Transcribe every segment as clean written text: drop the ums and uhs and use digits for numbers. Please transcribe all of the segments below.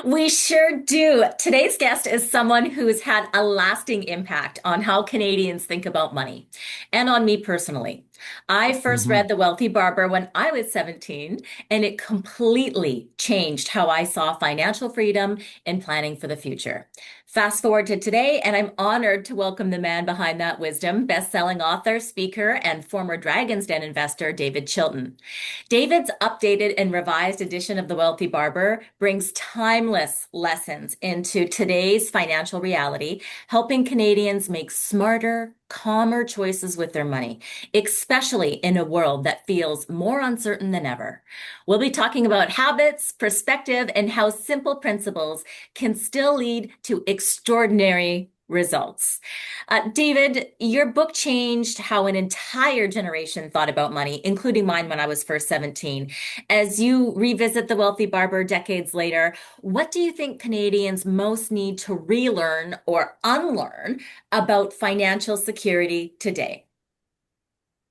We sure do. Today's guest is someone who's had a lasting impact on how Canadians think about money and on me personally. I first hmm read The Wealthy Barber when I was 17, and it completely changed how I saw financial freedom and planning for the future. Fast forward to today, and I'm honored to welcome the man behind that wisdom, best-selling author, speaker, and former Dragon's Den investor, David Chilton. David's updated and revised edition of The Wealthy Barber brings timeless lessons into today's financial reality, helping Canadians make smarter, calmer choices with their money, especially in a world that feels more uncertain than ever. We'll be talking about habits, perspective, and how simple principles can still lead to extraordinary results. David, your book changed how an entire generation thought about money, including mine when I was first 17. As you revisit The Wealthy Barber decades later, what do you think Canadians most need to relearn or unlearn about financial security today?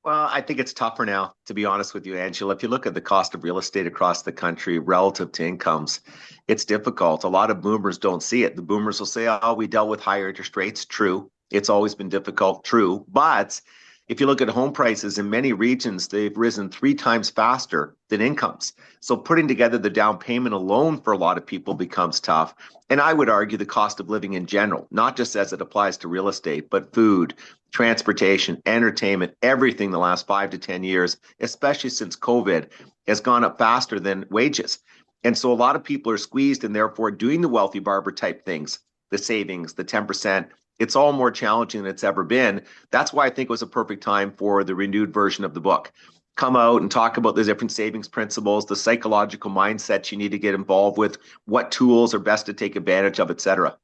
Well, I think it's tougher now, to be honest with you, Angela. If you look at the cost of real estate across the country relative to incomes, it's difficult. A lot of boomers don't see it. The boomers will say, oh, we dealt with higher interest rates. True. It's always been difficult. True. But if you look at home prices in many regions, they've risen three times faster than incomes. So putting together the down payment alone for a lot of people becomes tough. And I would argue the cost of living in general, not just as it applies to real estate, but food, transportation, entertainment, everything the last 5 to 10 years, especially since COVID, has gone up faster than wages. And so a lot of people are squeezed and therefore doing the wealthy barber type things, the savings, the 10%. It's all more challenging than it's ever been. That's why I think it was a perfect time for the renewed version of the book. Come out and talk about the different savings principles, the psychological mindsets you need to get involved with, what tools are best to take advantage of, et cetera.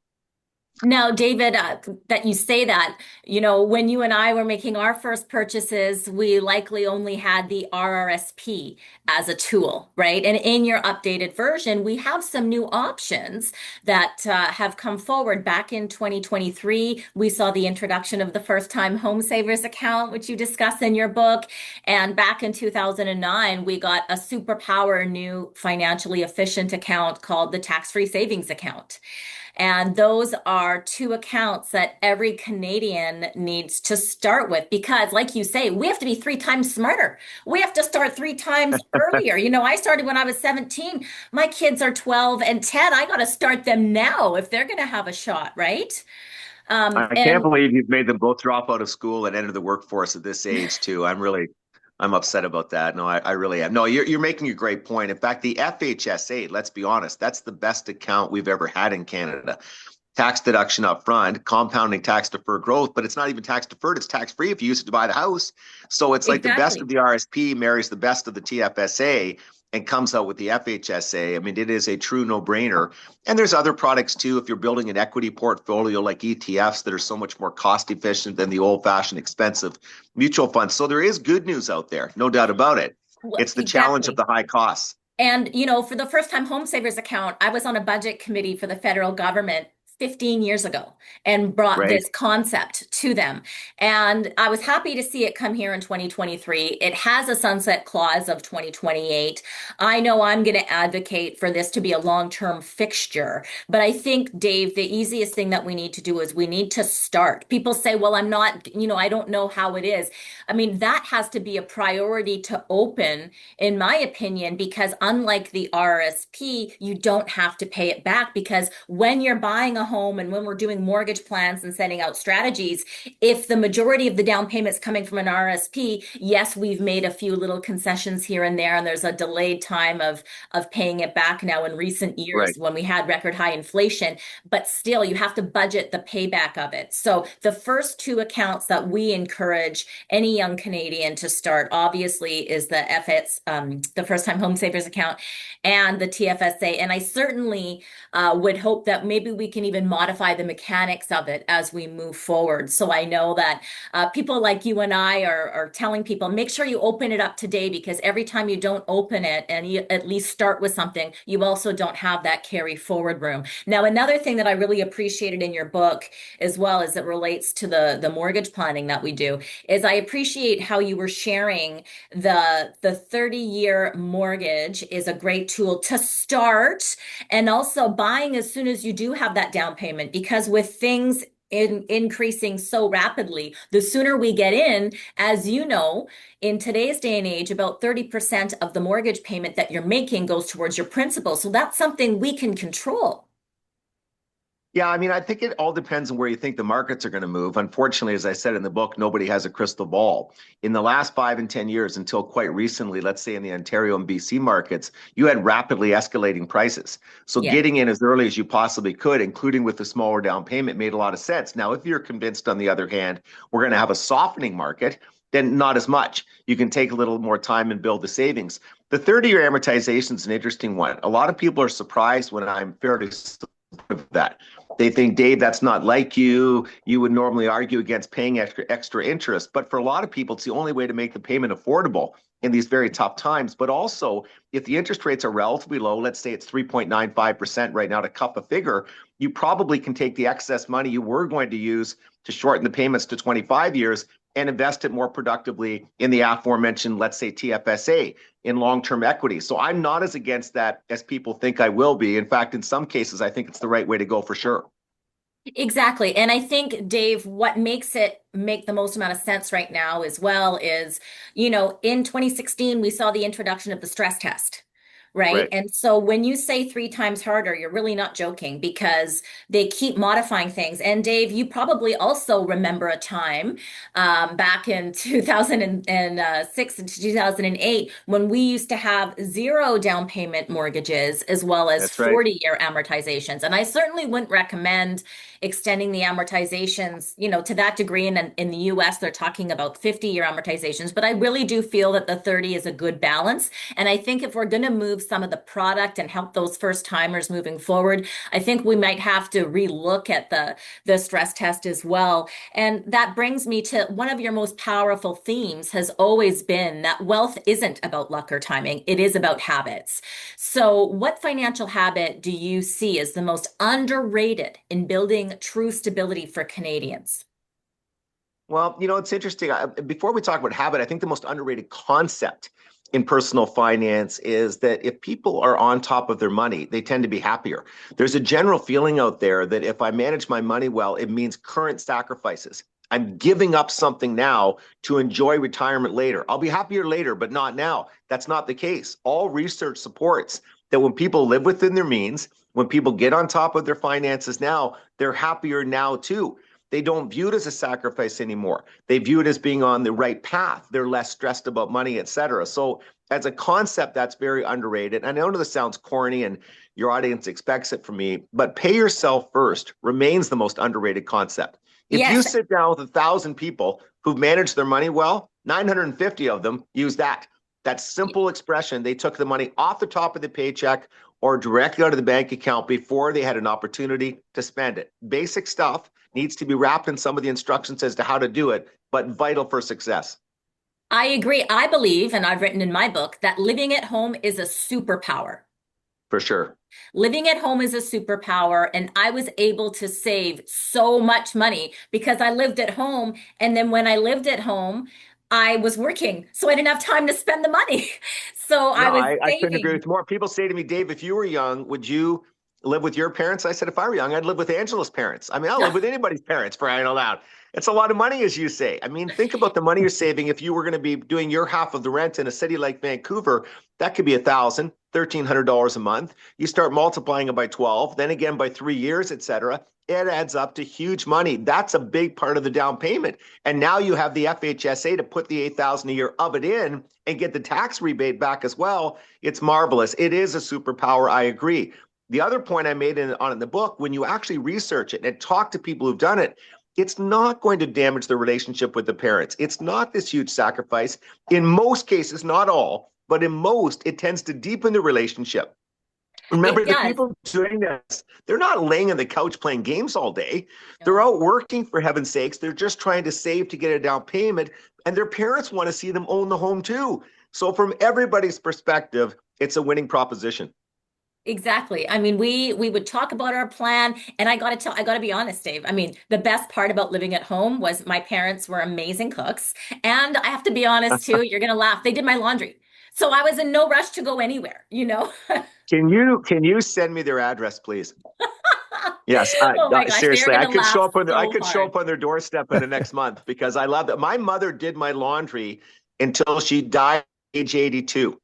Now, David, that you say that, when you and I were making our first purchases, we likely only had the RRSP as a tool, right? And in your updated version, we have some new options that have come forward. Back in 2023, we saw the introduction of the first-time home savers account, which you discuss in your book. And back in 2009, we got a superpower new financially efficient account called the tax-free savings account. And those are two accounts that every Canadian needs to start with because, like you say, we have to be three times smarter. We have to start three times earlier. I started when I was 17. My kids are 12 and 10. I got to start them now if they're going to have a shot, right? I can't And believe you've made them both drop out of school and enter the workforce at this age too. I'm upset about that. No, I really am. No, you're making a great point. In fact, the FHSA, let's be honest, that's the best account we've ever had in Canada. Tax deduction up front, compounding tax deferred growth, but it's not even tax deferred, it's tax free if you use it to buy the house. So it's like the best of exactly. the RSP marries the best of the TFSA and comes out with the FHSA. I mean, it is a true no-brainer. And there's other products too. If you're building an equity portfolio like ETFs that are so much more cost efficient than the old-fashioned expensive mutual funds. So there is good news out there, no doubt about it. Well, It's the challenge of exactly. the high costs. And, for the first time home savers account, I was on a budget committee for the federal government 15 years ago and brought Right. this concept to them. And I was happy to see it come here in 2023. It has a sunset clause of 2028. I know I'm going to advocate for this to be a long-term fixture, but I think, Dave, the easiest thing that we need to do is we need to start. People say, well, I'm not, I don't know how it is. I mean, that has to be a priority to open in my opinion, because unlike the RSP, you don't have to pay it back because when you're buying a home and when we're doing mortgage plans and setting out strategies, if the majority of the down payment's coming from an RSP, yes, we've made a few little concessions here and there, and there's a delayed time of paying it back now in recent years Right. when we had record high inflation, but still you have to budget the payback of it. So the first two accounts that we encourage any young Canadian to start obviously is the first time home savers account and the TFSA. And I certainly would hope that maybe we can even even modify the mechanics of it as we move forward. So I know that people like you and I are telling people, make sure you open it up today, because every time you don't open it and you at least start with something, you also don't have that carry forward room. Now, another thing that I really appreciated in your book, as well as it relates to the mortgage planning that we do, is I appreciate how you were sharing the 30-year mortgage is a great tool to start, and also buying as soon as you do have that down payment, because with things increasing so rapidly, the sooner we get in, as you know, in today's day and age, about 30% of the mortgage payment that you're making goes towards your principal. So that's something we can control. Yeah, I mean, I think it all depends on where you think the markets are going to move. Unfortunately, as I said in the book, nobody has a crystal ball. In the last 5 and 10 years, until quite recently, let's say in the Ontario and BC markets, you had rapidly escalating prices. So Yeah. getting in as early as you possibly could, including with the smaller down payment, made a lot of sense. Now, if you're convinced, on the other hand, we're going to have a softening market, then not as much. You can take a little more time and build the savings. The 30-year amortization is an interesting one. A lot of people are surprised when I'm fairly supportive of that. They think, Dave, that's not like you. You would normally argue against paying extra interest. But for a lot of people, it's the only way to make the payment affordable in these very tough times. But also, if the interest rates are relatively low, let's say it's 3.95% right now to cup a figure, you probably can take the excess money you were going to use to shorten the payments to 25 years and invest it more productively in the aforementioned, let's say, TFSA, in long-term equity. So I'm not as against that as people think I will be. In fact, in some cases, I think it's the right way to go for sure. Exactly. And I think, Dave, what makes it make the most amount of sense right now as well is, in 2016, we saw the introduction of the stress test, right? Right. And so when you say three times harder, you're really not joking, because they keep modifying things. And Dave, you probably also remember a time back in 2006 and 2008 when we used to have zero down payment mortgages as well as That's right. 40-year amortizations. And I certainly wouldn't recommend extending the amortizations, to that degree. And in the US, they're talking about 50-year amortizations. But I really do feel that the 30 is a good balance. And I think if we're going to move some of the product and help those first timers moving forward, I think we might have to relook at the stress test as well. And that brings me to one of your most powerful themes has always been that wealth isn't about luck or timing. It is about habits. So what financial habit do you see as the most underrated in building true stability for Canadians? Well, it's interesting. Before we talk about habit, I think the most underrated concept in personal finance is that if people are on top of their money, they tend to be happier. There's a general feeling out there that if I manage my money well, it means current sacrifices. I'm giving up something now to enjoy retirement later. I'll be happier later, but not now. That's not the case. All research supports that when people live within their means, when people get on top of their finances now, they're happier now too. They don't view it as a sacrifice anymore. They view it as being on the right path. They're less stressed about money, et cetera. So as a concept, that's very underrated. And I know this sounds corny and your audience expects it from me, but pay yourself first remains the most underrated concept. If you Yes. sit down with 1,000 people who've managed their money well, 950 of them use that simple expression. They took the money off the top of the paycheck or directly out of the bank account before they had an opportunity to spend it. Basic stuff needs to be wrapped in some of the instructions as to how to do it, but vital for success. I agree. I believe, and I've written in my book, that living at home is a superpower. For sure. Living at home is a superpower, and I was able to save so much money because I lived at home. And then when I lived at home, I was working, so I didn't have time to spend the money. So I No, was I couldn't agree saving. with more. People say to me, Dave, if you were young, would you live with your parents? I said, if I were young, I'd live with Angela's parents. I mean, I'll live with anybody's parents for crying out loud. It's a lot of money, as you say. I mean, think about the money you're saving. If you were going to be doing your half of the rent in a city like Vancouver, that could be $1,000, $1,300 a month. You start multiplying it by 12, then again by 3 years, et cetera. It adds up to huge money. That's a big part of the down payment. And now you have the FHSA to put the 8,000 a year of it in and get the tax rebate back as well. It's marvelous. It is a superpower. I agree. The other point I made in the book, when you actually research it and talk to people who've done it, it's not going to damage the relationship with the parents. It's not this huge sacrifice. In most cases, not all, but in most, it tends to deepen the relationship. It Remember, the does. people doing this, they're not laying on the couch playing games all day. They're No. out working, for heaven's sakes. They're just trying to save to get a down payment, and their parents want to see them own the home too. So, from everybody's perspective, it's a winning proposition. Exactly. I mean, we would talk about our plan, and I gotta be honest, Dave. I mean, the best part about living at home was my parents were amazing cooks, and I have to be honest too, you're gonna laugh. They did my laundry. So I was in no rush to go anywhere, you know? Can you send me their address, please? Yes, Oh my gosh, they are seriously, I gonna could show laugh up on I so could show hard. up on their doorstep in the next month because I love that. My mother did my laundry until she died at age 82.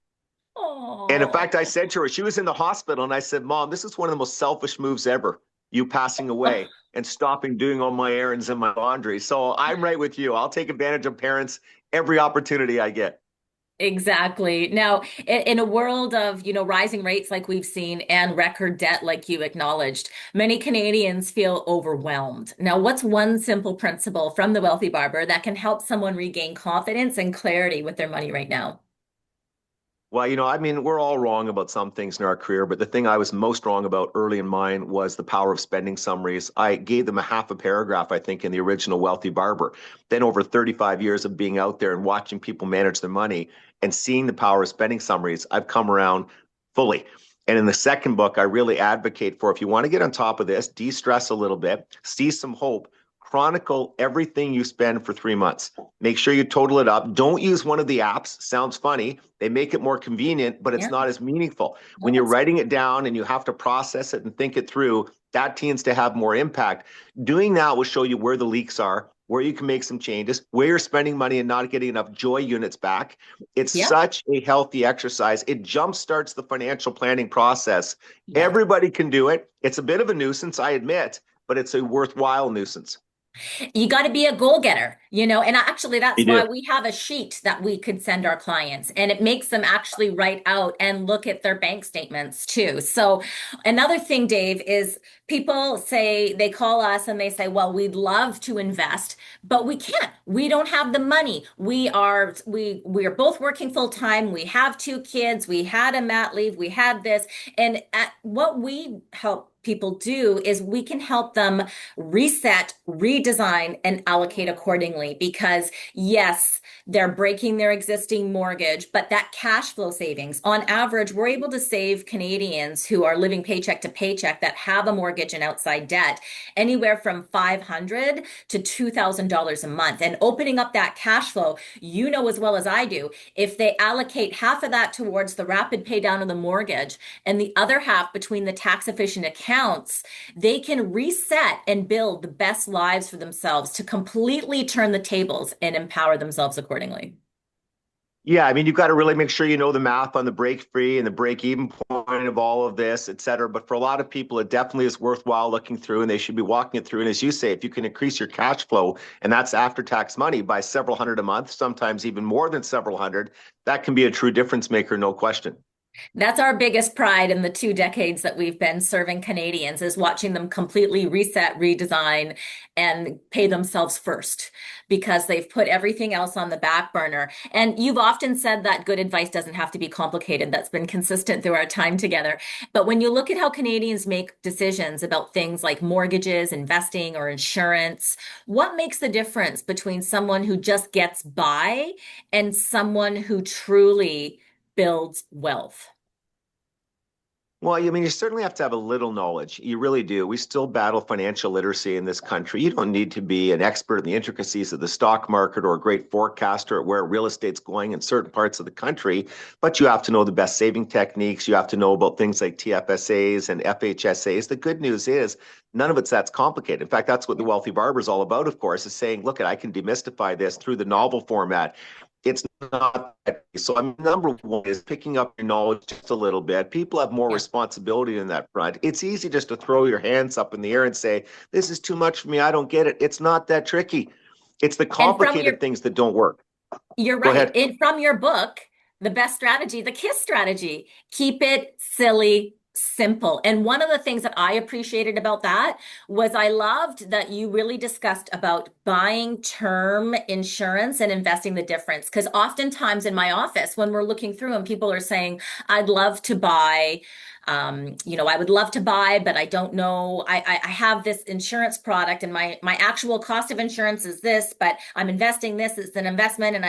And in fact, I Oh. said to her, she was in the hospital, and I said, Mom, this is one of the most selfish moves ever. You passing away and stopping doing all my errands and my laundry. So I'm right with you. I'll take advantage of parents every opportunity I get. Exactly. Now, in a world of, rising rates like we've seen and record debt like you acknowledged, many Canadians feel overwhelmed. Now, what's one simple principle from the Wealthy Barber that can help someone regain confidence and clarity with their money right now? Well, I mean, we're all wrong about some things in our career, but the thing I was most wrong about early in mine was the power of spending summaries. I gave them a half a paragraph, I think, in the original Wealthy Barber. Then, over 35 years of being out there and watching people manage their money and seeing the power of spending summaries, I've come around fully. And in the second book, I really advocate for if you want to get on top of this, de stress a little bit, see some hope, chronicle everything you spend for 3 months. Make sure you total it up. Don't use one of the apps. Sounds funny. They make it more convenient, but it's Yeah, not as meaningful. no, When you're that's writing it down and you have to process it and think it through, that tends to have more impact. Doing that will show you where the leaks are, where you can make some changes, where you're spending money and not getting enough joy units back. It's yeah, such a healthy exercise. It jumpstarts the financial planning process. yeah. Everybody can do it. It's a bit of a nuisance, I admit, but it's a worthwhile nuisance. You got to be a goal getter, and actually that's You why do. we have a sheet that we could send our clients, and it makes them actually write out and look at their bank statements too. So another thing, Dave, is people say they call us and they say, well, we'd love to invest, but we can't. We don't have the money. We are both working full time. We have two kids. We had a mat leave. We had this. And what we help people do is we can help them reset, redesign, and allocate accordingly. Because yes, they're breaking their existing mortgage, but that cash flow savings, on average, we're able to save Canadians who are living paycheck to paycheck that have a mortgage and outside debt anywhere from $500 to $2,000 a month. And opening up that cash flow, you know as well as I do, if they allocate half of that towards the rapid pay down of the mortgage and the other half between the tax efficient accounts, they can reset and build the best lives for themselves to completely turn the tables and empower themselves accordingly. Yeah, I mean, you've got to really make sure you know the math on the break free and the break even point of all of this, et cetera. But for a lot of people, it definitely is worthwhile looking through and they should be walking it through. And as you say, if you can increase your cash flow, and that's after tax money, by several hundred a month, sometimes even more than several hundred, that can be a true difference maker, no question. That's our biggest pride in the 2 decades that we've been serving Canadians is watching them completely reset, redesign, and pay themselves first because they've put everything else on the back burner. And you've often said that good advice doesn't have to be complicated. That's been consistent through our time together. But when you look at how Canadians make decisions about things like mortgages, investing, or insurance, what makes the difference between someone who just gets by and someone who truly builds wealth? Well, I mean, you certainly have to have a little knowledge. You really do. We still battle financial literacy in this country. You don't need to be an expert in the intricacies of the stock market or a great forecaster at where real estate's going in certain parts of the country, but you have to know the best saving techniques. You have to know about things like TFSAs and FHSAs. The good news is none of it's that's complicated. In fact, that's what the Wealthy Barber is all about, of course, is saying, look, I can demystify this through the novel format. It's not that. So I mean, number one is picking up your knowledge just a little bit. People have more Yeah. responsibility in that front. It's easy just to throw your hands up in the air and say, this is too much for me. I don't get it. It's not that tricky. It's the And from your complicated things that don't work. You're Go right. ahead. And from your book, the best strategy, the KISS strategy, keep it silly, simple. And one of the things that I appreciated about that was I loved that you really discussed about buying term insurance and investing the difference. Because oftentimes in my office, when we're looking through and people are saying, I'd love to buy I would love to buy, but I don't know. I have this insurance product and my actual cost of insurance is this, but I'm investing this as an investment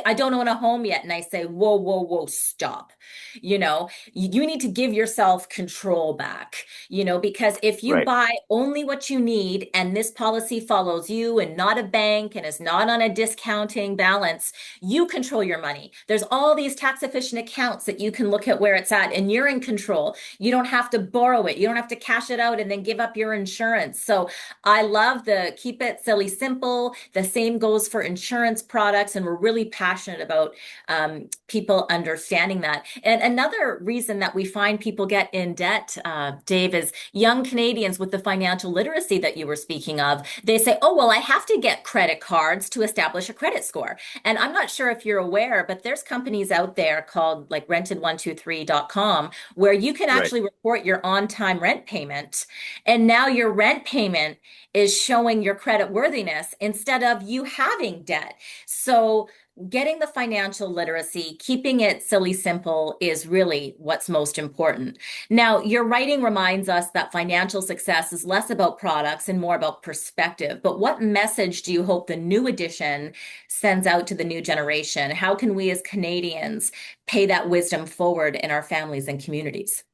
I don't own a home yet. And I say, whoa, whoa, whoa, stop. You need to give yourself control back, because if you Right. buy only what you need and this policy follows you and not a bank and is not on a discounting balance, you control your money. There's all these tax efficient accounts that you can look at where it's at and you're in control. You don't have to borrow it. You don't have to cash it out and then give up your insurance. So I love the keep it silly simple. The same goes for insurance products. And we're really passionate about people understanding that. And another reason that we find people get in debt, Dave, is young Canadians with the financial literacy that you were speaking of. They say, oh, well, I have to get credit cards to establish a credit score. And I'm not sure if you're aware, but there's companies out there called like rented123.com where you can Right. actually report your on-time rent payment. And now your rent payment is showing your credit worthiness instead of you having debt. So getting the financial literacy, keeping it silly simple is really what's most important. Now, your writing reminds us that financial success is less about products and more about perspective. But what message do you hope the new edition sends out to the new generation? How can we as Canadians pay that wisdom forward in our families and communities?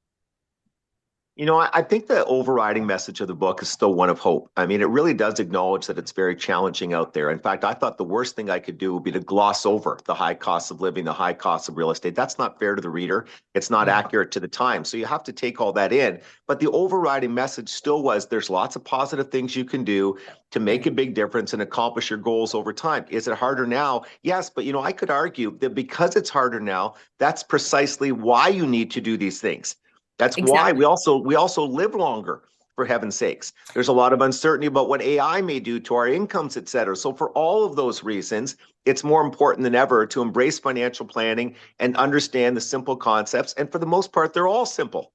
I think the overriding message of the book is still one of hope. I mean, it really does acknowledge that it's very challenging out there. In fact, I thought the worst thing I could do would be to gloss over the high costs of living, the high costs of real estate. That's not fair to the reader. It's not Yeah, accurate to the time. So you have to take all that in. But the overriding message still was there's lots of positive things you can do to make right. a big difference and accomplish your goals over time. Is it harder now? Yes, but I could argue that because it's harder now, that's precisely why you need to do these things. That's why we Exactly. also we also live longer, for heaven's sakes. There's a lot of uncertainty about what AI may do to our incomes, et cetera. So for all of those reasons, it's more important than ever to embrace financial planning and understand the simple concepts. And for the most part, they're all simple.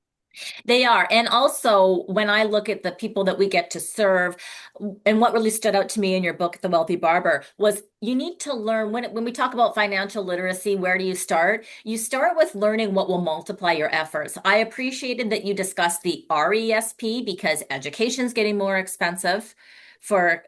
They are. And also, when I look at the people that we get to serve, and what really stood out to me in your book, The Wealthy Barber, was you need to learn when we talk about financial literacy, where do you start? You start with learning what will multiply your efforts. I appreciated that you discussed the RESP because education's getting more expensive for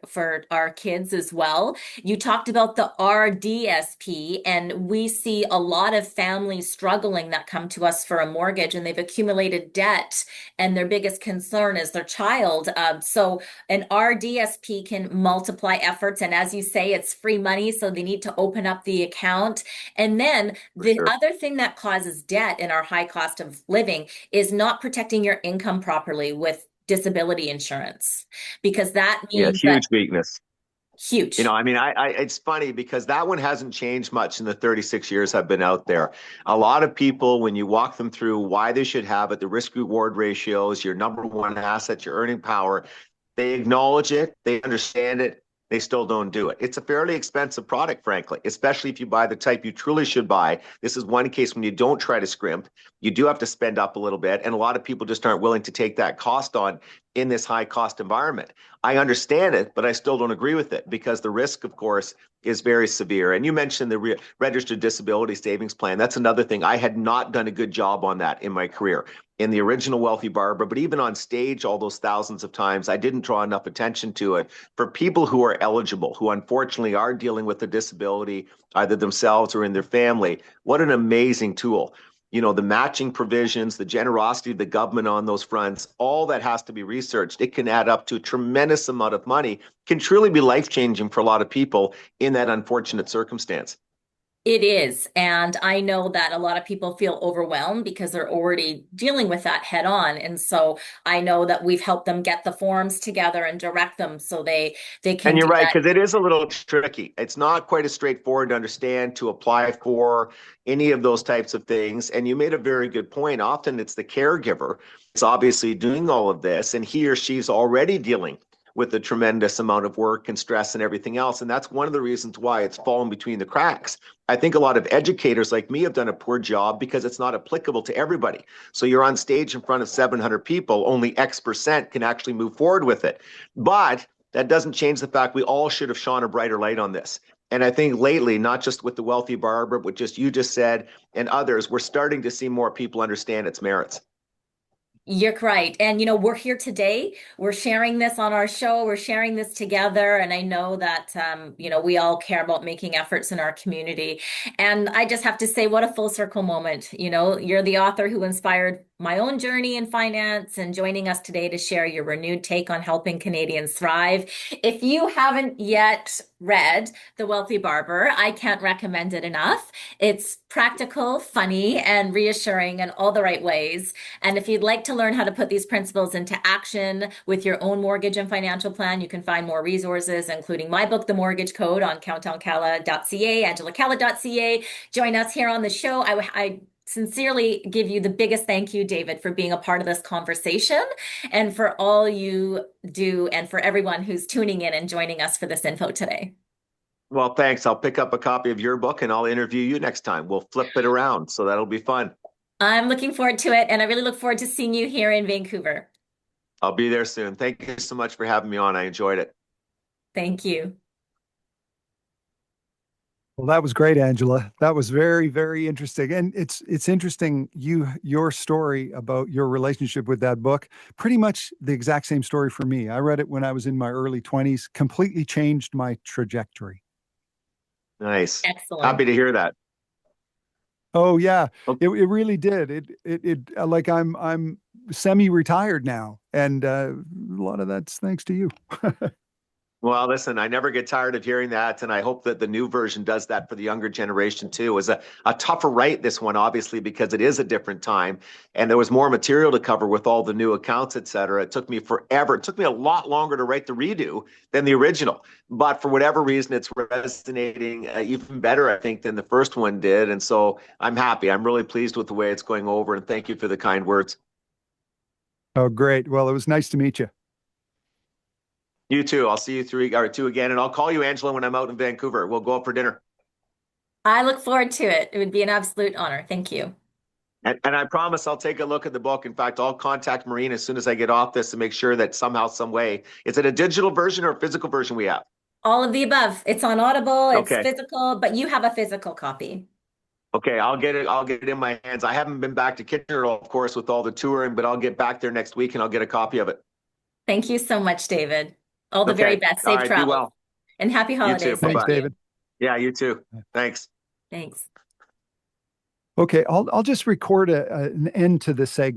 our kids as well. You talked about the RDSP, and we see a lot of families struggling that come to us for a mortgage and they've accumulated debt, and their biggest concern is their child. So an RDSP can multiply efforts, and as you say, it's free money, so they need to open up the account. And then For the sure. other thing that causes debt in our high cost of living is not protecting your income properly with disability insurance, because that Yeah, means that huge weakness. huge. I mean, it's funny because that one hasn't changed much in the 36 years I've been out there. A lot of people, when you walk them through why they should have it, the risk reward ratios, your number one asset, your earning power, they acknowledge it, they understand it, they still don't do it. It's a fairly expensive product, frankly, especially if you buy the type you truly should buy. This is one case when you don't try to scrimp. You do have to spend up a little bit, and a lot of people just aren't willing to take that cost on in this high cost environment. I understand it, but I still don't agree with it because the risk, of course, is very severe. And you mentioned the registered disability savings plan. That's another thing. I had not done a good job on that in my career. In the original Wealthy Barber, but even on stage, all those thousands of times, I didn't draw enough attention to it for people who are eligible, who unfortunately are dealing with a disability, either themselves or in their family. What an amazing tool. The matching provisions, the generosity of the government on those fronts, all that has to be researched. It can add up to a tremendous amount of money, can truly be life changing for a lot of people in that unfortunate circumstance. It is. And I know that a lot of people feel overwhelmed because they're already dealing with that head on. And so I know that we've helped them get the forms together and direct them so they can And you're do right, that. because it is a little tricky. It's not quite as straightforward to understand to apply for any of those types of things. And you made a very good point. Often it's the caregiver. It's obviously doing all of this, and he or she's already dealing with a tremendous amount of work and stress and everything else. And that's one of the reasons why it's fallen between the cracks. I think a lot of educators like me have done a poor job because it's not applicable to everybody. So you're on stage in front of 700 people, only X% can actually move forward with it. But that doesn't change the fact we all should have shone a brighter light on this. And I think lately, not just with the Wealthy Barber, but just you just said and others, we're starting to see more people understand its merits. You're right. And, we're here today. We're sharing this on our show. We're sharing this together. And I know that, we all care about making efforts in our community. And I just have to say, what a full circle moment. You're the author who inspired my own journey in finance and joining us today to share your renewed take on helping Canadians thrive. If you haven't yet read The Wealthy Barber, I can't recommend it enough. It's practical, funny, and reassuring in all the right ways. And if you'd like to learn how to put these principles into action with your own mortgage and financial plan, you can find more resources, including my book, The Mortgage Code, on countdowncalla.ca, angelacalla.ca. Join us here on the show. I sincerely give you the biggest thank you, David, for being a part of this conversation and for all you do and for everyone who's tuning in and joining us for this info today. Well, thanks. I'll pick up a copy of your book and I'll interview you next time. We'll flip it around, so that'll be fun. I'm looking forward to it, and I really look forward to seeing you here in Vancouver. I'll be there soon. Thank you so much for having me on. I enjoyed it. Thank you. Well, that was great, Angela. That was very, very interesting. And it's interesting your story about your relationship with that book. Pretty much the exact same story for me. I read it when I was in my early 20s, completely changed my trajectory. Nice. Excellent. Happy to hear that. Oh yeah, Okay. it really did. Like I'm semi-retired now, and a lot of that's thanks to you. Well, listen, I never get tired of hearing that, and I hope that the new version does that for the younger generation too. It was a tougher write, this one, obviously, because it is a different time, and there was more material to cover with all the new accounts, et cetera. It took me forever. It took me a lot longer to write the redo than the original, but for whatever reason, it's resonating even better, I think, than the first one did, and so I'm happy. I'm really pleased with the way it's going over, and thank you for the kind words. Oh, great. Well, it was nice to meet you. You too. I'll see you two again, and I'll call you, Angela, when I'm out in Vancouver. We'll go out for dinner. I look forward to it. It would be an absolute honor. Thank you. And I promise I'll take a look at the book. In fact, I'll contact Maureen as soon as I get off this to make sure that somehow, some way, is it a digital version or a physical version we have? All of the above. It's on Audible, it's Okay. physical, but you have a physical copy. Okay, I'll get it. I'll get it in my hands. I haven't been back to Kitchener, of course, with all the touring, but I'll get back there next week and I'll get a copy of it. Thank you so much, David. All the very Okay. best. All Safe right. Be travels well. and happy You too. holidays. Bye Thanks, Thank bye. you. David. Yeah, you too. Thanks. Thanks. Okay, I'll just record an end to the segment.